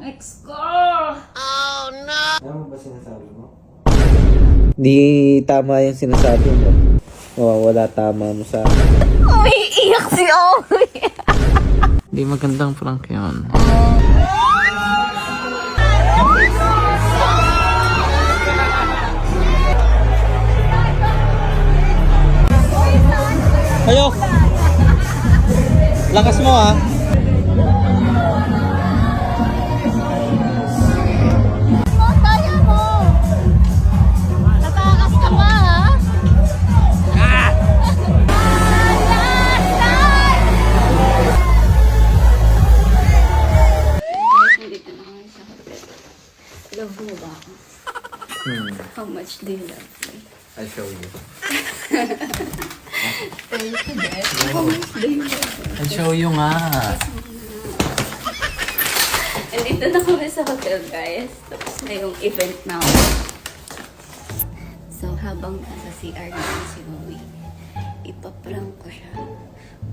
ex ko! Ano ba sinasabi mo? Di tama yung sinasabi mo. Wala tama mo sa akin. Umiiyak si Owie! Di magandang prank yun. Ayo! Lakas mo ha! Kaya mo! Tatakas ka pa ha? Nandito na kami sa hotel. Love mo ba ako? How much do you love me? I'll show you. Tell ko din. How much do you love me? I'll show you nga. Nandito na kami sa hotel, guys. Tapos na yung event namin. So, habang nasa CR namin si Owie, ipaprank ko siya.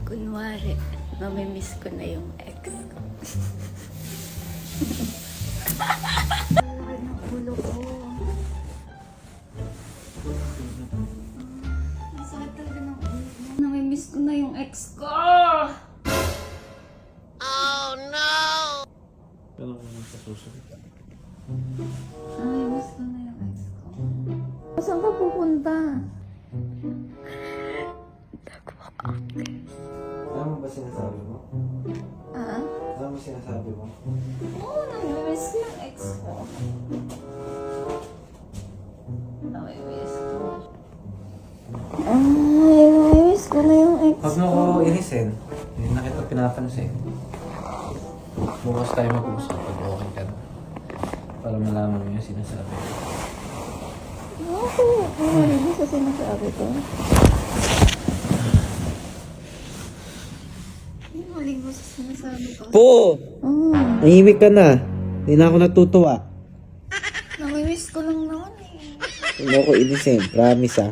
Kunwari, mamimiss ko na yung ex ko. Ang ulo ko. Ang sakit talaga ng ulo ko. Namimiss ko na yung ex ko! Pero kung sa susunod. Namimiss ko na yung ex ko. Saan ka pupunta? Ano ba sinasabi mo? Ah? Ano ba sinasabi mo? Oo, namimiss ko yung ex ko. Namimiss ko. Ay, namimiss ko na yung ex Huwag mo ko inisin. Hindi na kita pinapansin. Bukas tayo mag-usap pag okay ka na. Para malaman mo yung sinasabi. Okay, hindi sa sinasabi ko. Hindi mali mo sa sinasabi ko. Po! Oo, Nahimik ka na. Hindi na ako natutuwa. namimiss ko lang naman eh. Huwag mo ko inisin. Promise ha.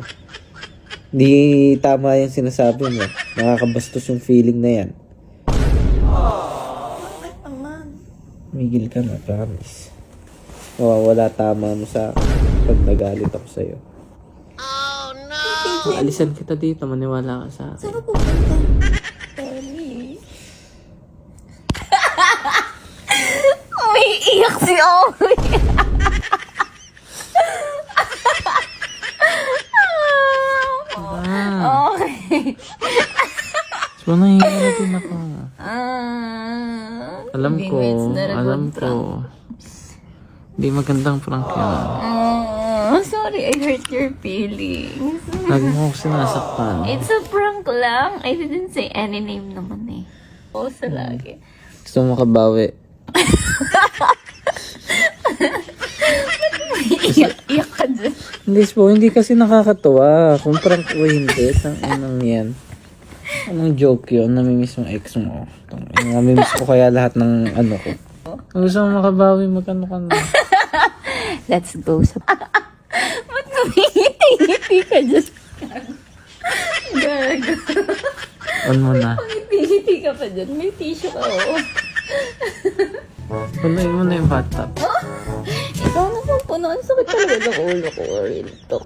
Hindi tama yung sinasabi mo. Nakakabastos yung feeling na yan. Bakit naman? Migil ka na, promise. Wala tama mo sa akin pag nagalit ako sa'yo. Alisan kita dito, maniwala ka sa akin. Saan ka pupunta? Sorry. Umiiyak si Owie! Okay. So, nangyayari din ako. Alam Okay, ko, wait, it's not a alam good prank. ko. Hindi magandang prank yun. Sorry, I hurt your feelings. Lagi mo ako sinasaktan. It's a prank lang. I didn't say any name naman eh. Oo, sa lagi. Gusto mo makabawi. Iyak ka dyan. Hindi po, hindi kasi nakakatuwa. Kung prank o hindi, anong yan. Anong joke yun? Namimiss mo ex mo. Namimiss ko kaya lahat ng ano ko. Kung gusto mo makabawi, magkano ka na. Let's go sa... Ba't ngumingiti-ngiti ka dyan? Gago. On mo na. Ngiti-ngiti ka pa dyan. May tissue ka, oo. Punuin mo na yung bathtub. Ikaw na po puno. Ang sakit talaga ng ulo ko. Real talk.